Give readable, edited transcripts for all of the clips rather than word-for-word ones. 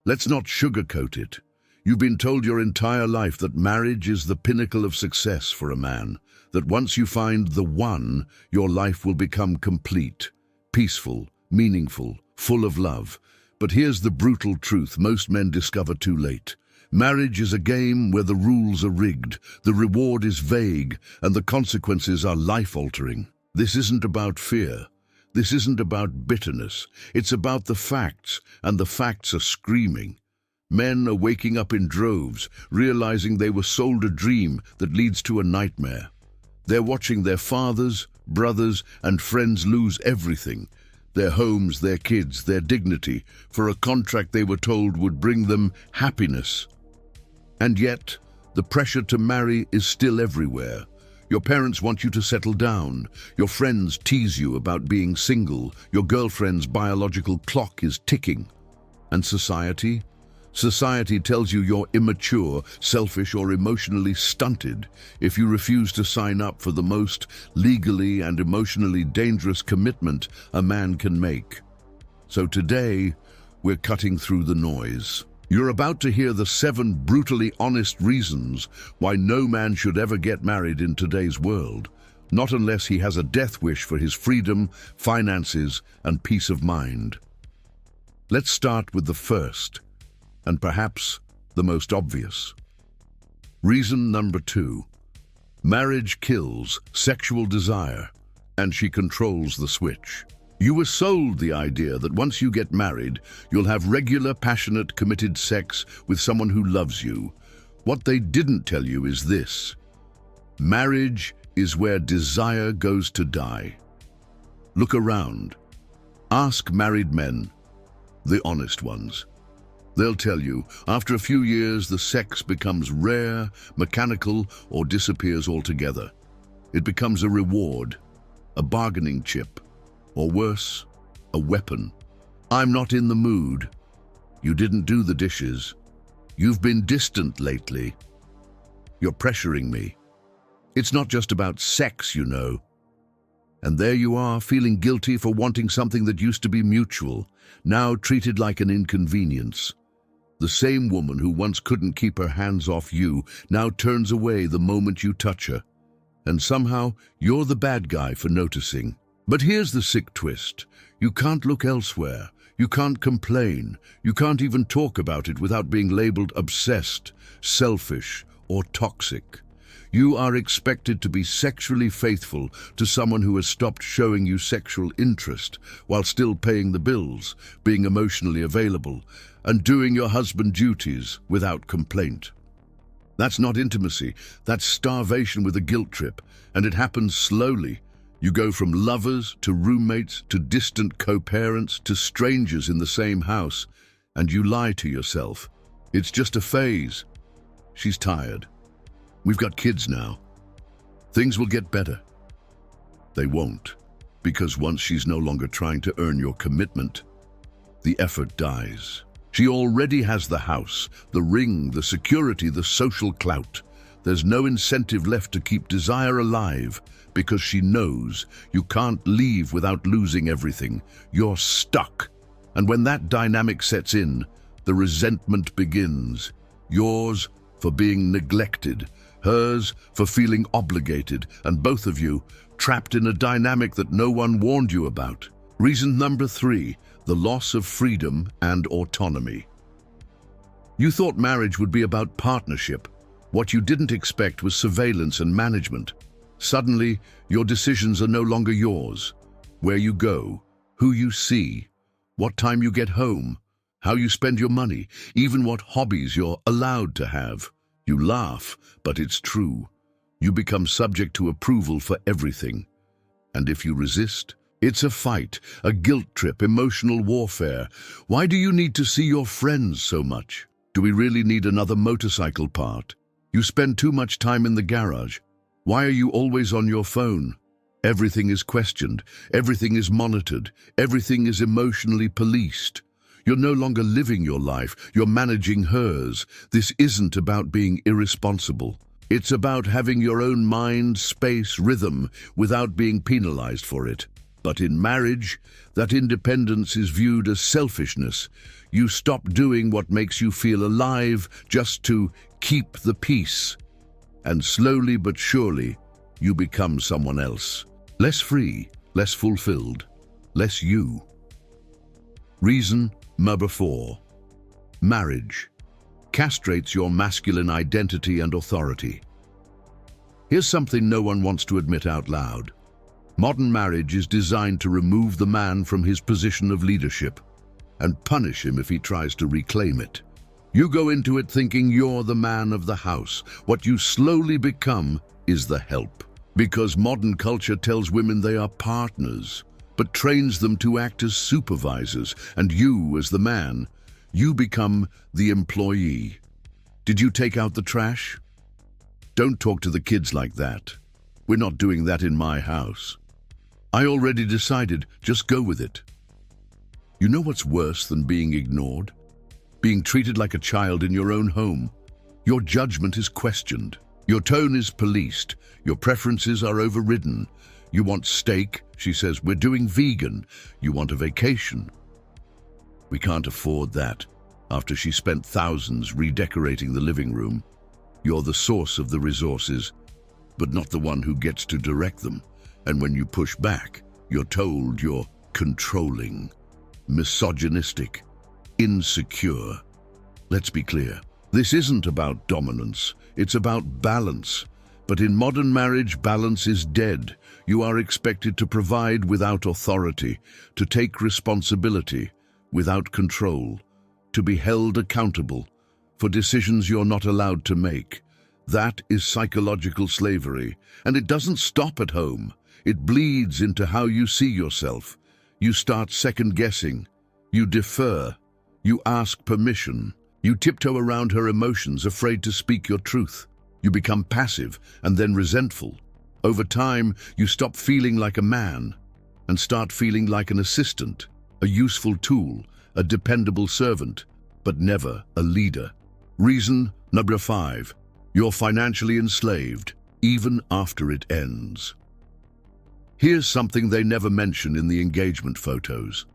Let's not sugarcoat it. You've been told your entire life that marriage is the pinnacle of success for a man, that once you find the one, your life will become complete, peaceful, meaningful, full of love. But here's the brutal truth most men discover too late. Marriage is a game where the rules are rigged, the reward is vague, and the consequences are life-altering. This isn't about fear. This isn't about bitterness. It's about the facts, and the facts are screaming. Men are waking up in droves, realizing they were sold a dream that leads to a nightmare. They're watching their fathers, brothers, and friends lose everything. Their homes, their kids, their dignity, for a contract they were told would bring them happiness. And yet, the pressure to marry is still everywhere. Your parents want you to settle down. Your friends tease you about being single. Your girlfriend's biological clock is ticking. And society? Society tells you you're immature, selfish, or emotionally stunted if you refuse to sign up for the most legally and emotionally dangerous commitment a man can make. So today, we're cutting through the noise. You're about to hear the 7 brutally honest reasons why no man should ever get married in today's world, not unless he has a death wish for his freedom, finances, and peace of mind. Let's start with the first, and perhaps the most obvious. Reason number 2. Marriage kills sexual desire, and she controls the switch. You were sold the idea that once you get married, you'll have regular, passionate, committed sex with someone who loves you. What they didn't tell you is this: marriage is where desire goes to die. Look around. Ask married men, the honest ones. They'll tell you, after a few years, the sex becomes rare, mechanical, or disappears altogether. It becomes a reward, a bargaining chip, or worse, a weapon. I'm not in the mood. You didn't do the dishes. You've been distant lately. You're pressuring me. It's not just about sex, you know. And there you are, feeling guilty for wanting something that used to be mutual, now treated like an inconvenience. The same woman who once couldn't keep her hands off you now turns away the moment you touch her. And somehow, you're the bad guy for noticing. But here's the sick twist. You can't look elsewhere. You can't complain. You can't even talk about it without being labeled obsessed, selfish, or toxic. You are expected to be sexually faithful to someone who has stopped showing you sexual interest while still paying the bills, being emotionally available, and doing your husband duties without complaint. That's not intimacy. That's starvation with a guilt trip, and it happens slowly. You go from lovers to roommates to distant co-parents to strangers in the same house, and you lie to yourself. It's just a phase. She's tired. We've got kids now. Things will get better. They won't, because once she's no longer trying to earn your commitment, the effort dies. She already has the house, the ring, the security, the social clout. There's no incentive left to keep desire alive because she knows you can't leave without losing everything. You're stuck. And when that dynamic sets in, the resentment begins. Yours for being neglected, hers for feeling obligated, and both of you trapped in a dynamic that no one warned you about. Reason number 3, the loss of freedom and autonomy. You thought marriage would be about partnership. What you didn't expect was surveillance and management. Suddenly, your decisions are no longer yours. Where you go, who you see, what time you get home, how you spend your money, even what hobbies you're allowed to have. You laugh, but it's true. You become subject to approval for everything. And if you resist, it's a fight, a guilt trip, emotional warfare. Why do you need to see your friends so much? Do we really need another motorcycle part? You spend too much time in the garage. Why are you always on your phone? Everything is questioned. Everything is monitored. Everything is emotionally policed. You're no longer living your life. You're managing hers. This isn't about being irresponsible. It's about having your own mind, space, rhythm, without being penalized for it. But in marriage, that independence is viewed as selfishness. You stop doing what makes you feel alive just to keep the peace. And slowly but surely, you become someone else. Less free, less fulfilled, less you. Reason number 4. Marriage castrates your masculine identity and authority. Here's something no one wants to admit out loud. Modern marriage is designed to remove the man from his position of leadership and punish him if he tries to reclaim it. You go into it thinking you're the man of the house. What you slowly become is the help. Because modern culture tells women they are partners, but trains them to act as supervisors, and you, as the man, you become the employee. Did you take out the trash? Don't talk to the kids like that. We're not doing that in my house. I already decided, just go with it. You know what's worse than being ignored? Being treated like a child in your own home. Your judgment is questioned. Your tone is policed. Your preferences are overridden. You want steak, she says, we're doing vegan. You want a vacation. We can't afford that. After she spent thousands redecorating the living room, you're the source of the resources, but not the one who gets to direct them. And when you push back, you're told you're controlling, misogynistic, insecure. Let's be clear. This isn't about dominance. It's about balance. But in modern marriage, balance is dead. You are expected to provide without authority, to take responsibility without control, to be held accountable for decisions you're not allowed to make. That is psychological slavery, and it doesn't stop at home. It bleeds into how you see yourself. You start second-guessing. You defer. You ask permission. You tiptoe around her emotions, afraid to speak your truth. You become passive and then resentful. Over time, you stop feeling like a man and start feeling like an assistant, a useful tool, a dependable servant, but never a leader. Reason number 5. You're financially enslaved, even after it ends. Here's something they never mention in the engagement photos.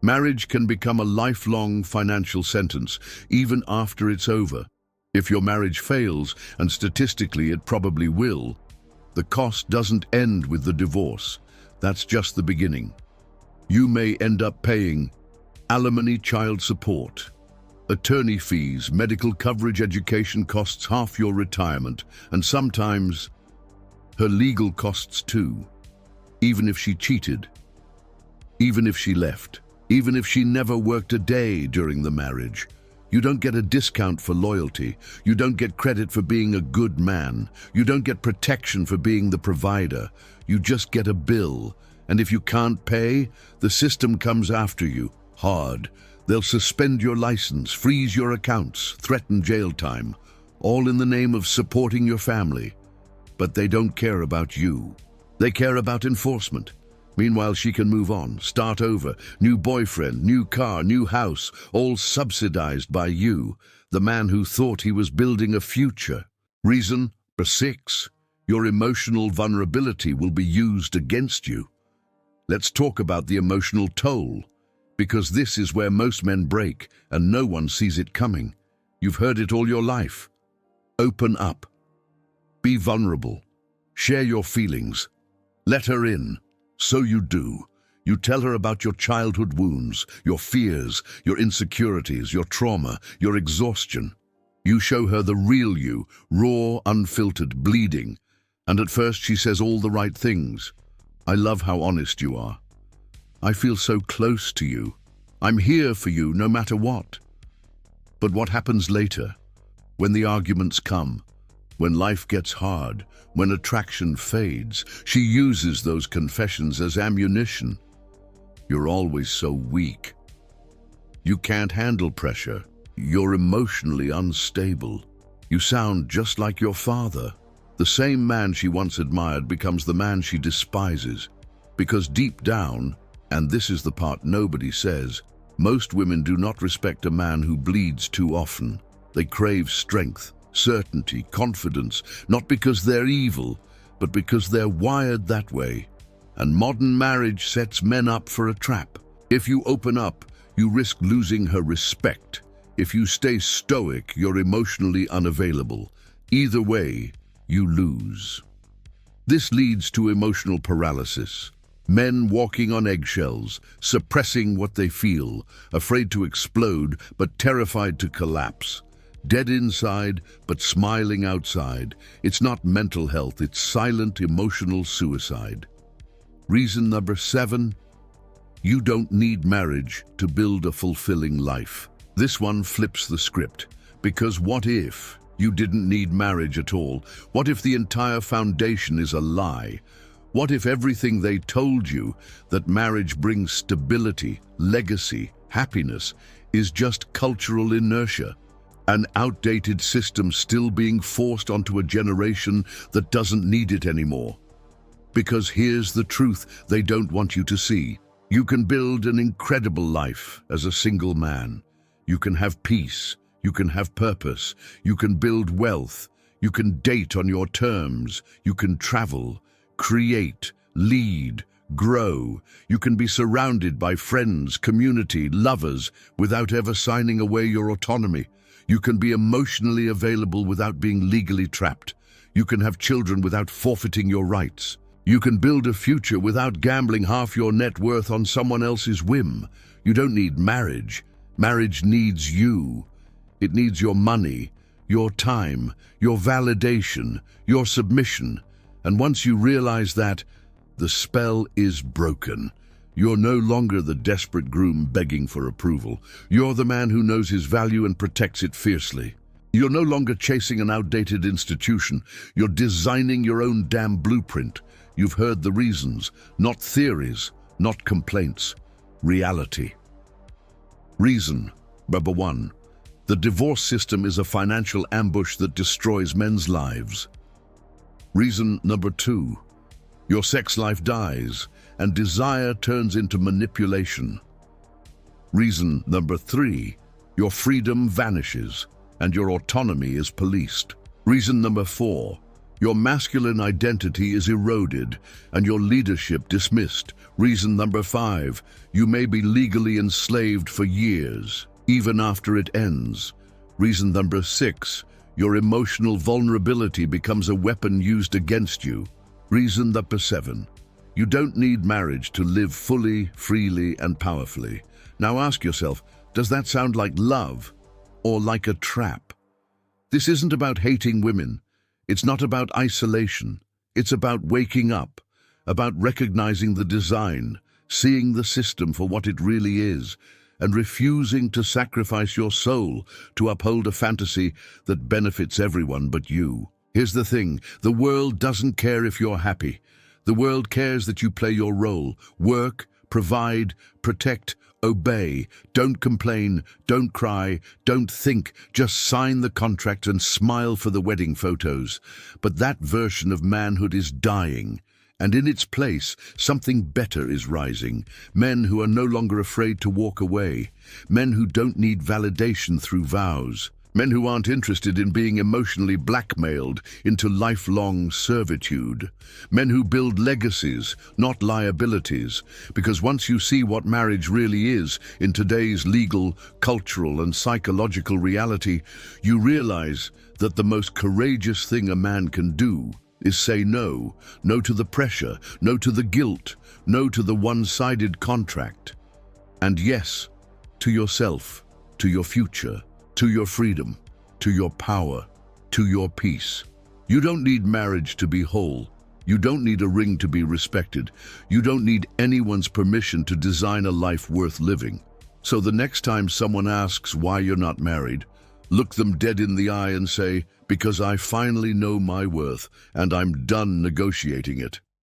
Marriage can become a lifelong financial sentence, even after it's over. If your marriage fails, and statistically it probably will, the cost doesn't end with the divorce. That's just the beginning. You may end up paying alimony, child support, attorney fees, medical coverage, education costs, half your retirement, and sometimes her legal costs too. Even if she cheated, even if she left, even if she never worked a day during the marriage. You don't get a discount for loyalty. You don't get credit for being a good man. You don't get protection for being the provider. You just get a bill. And if you can't pay, the system comes after you, hard. They'll suspend your license, freeze your accounts, threaten jail time, all in the name of supporting your family. But they don't care about you. They care about enforcement. Meanwhile, she can move on, start over, new boyfriend, new car, new house, all subsidized by you, the man who thought he was building a future. Reason number 6, your emotional vulnerability will be used against you. Let's talk about the emotional toll, because this is where most men break and no one sees it coming. You've heard it all your life. Open up. Be vulnerable. Share your feelings. Let her in. So you do. You tell her about your childhood wounds, your fears, your insecurities, your trauma, your exhaustion. You show her the real you, raw, unfiltered, bleeding. And at first she says all the right things. I love how honest you are. I feel so close to you. I'm here for you no matter what. But what happens later? When the arguments come, when life gets hard, when attraction fades, she uses those confessions as ammunition. You're always so weak. You can't handle pressure. You're emotionally unstable. You sound just like your father. The same man she once admired becomes the man she despises. Because deep down, and this is the part nobody says, most women do not respect a man who bleeds too often. They crave strength, certainty, confidence, not because they're evil, but because they're wired that way. and modern marriage sets men up for a trap. If you open up, you risk losing her respect. If you stay stoic, you're emotionally unavailable. Either way, you lose. This leads to emotional paralysis. Men walking on eggshells, suppressing what they feel, afraid to explode but terrified to collapse. Dead inside but smiling outside. It's not mental health, it's silent emotional suicide. Reason number 7, you don't need marriage to build a fulfilling life. This one flips the script, because what if you didn't need marriage at all? What if the entire foundation is a lie? What if everything they told you, that marriage brings stability, legacy, happiness, is just cultural inertia? An outdated system still being forced onto a generation that doesn't need it anymore. Because here's the truth they don't want you to see. You can build an incredible life as a single man. You can have peace. You can have purpose. You can build wealth. You can date on your terms. You can travel, create, lead, grow. You can be surrounded by friends, community, lovers without ever signing away your autonomy. You can be emotionally available without being legally trapped. You can have children without forfeiting your rights. You can build a future without gambling half your net worth on someone else's whim. You don't need marriage. Marriage needs you. It needs your money, your time, your validation, your submission. And once you realize that, the spell is broken. You're no longer the desperate groom begging for approval. You're the man who knows his value and protects it fiercely. You're no longer chasing an outdated institution. You're designing your own damn blueprint. You've heard the reasons, not theories, not complaints, reality. Reason number 1. The divorce system is a financial ambush that destroys men's lives. Reason number 2. Your sex life dies and desire turns into manipulation. Reason number 3. Your freedom vanishes and your autonomy is policed. Reason number 4. Your masculine identity is eroded and your leadership dismissed. Reason number 5. You may be legally enslaved for years, even after it ends. Reason number 6. Your emotional vulnerability becomes a weapon used against you. Reason number 7. You don't need marriage to live fully, freely, and powerfully. Now ask yourself, does that sound like love or like a trap? This isn't about hating women. It's not about isolation. It's about waking up, about recognizing the design, seeing the system for what it really is, and refusing to sacrifice your soul to uphold a fantasy that benefits everyone but you. Here's the thing, the world doesn't care if you're happy. The world cares that you play your role, work, provide, protect, obey. Don't complain, don't cry, don't think, just sign the contract and smile for the wedding photos. But that version of manhood is dying, and in its place, something better is rising. Men who are no longer afraid to walk away, men who don't need validation through vows, men who aren't interested in being emotionally blackmailed into lifelong servitude. Men who build legacies, not liabilities. Because once you see what marriage really is in today's legal, cultural, and psychological reality, you realize that the most courageous thing a man can do is say no. No to the pressure, no to the guilt, no to the one-sided contract. And yes, to yourself, to your future, to your freedom, to your power, to your peace. You don't need marriage to be whole. You don't need a ring to be respected. You don't need anyone's permission to design a life worth living. So the next time someone asks why you're not married, look them dead in the eye and say, because I finally know my worth and I'm done negotiating it.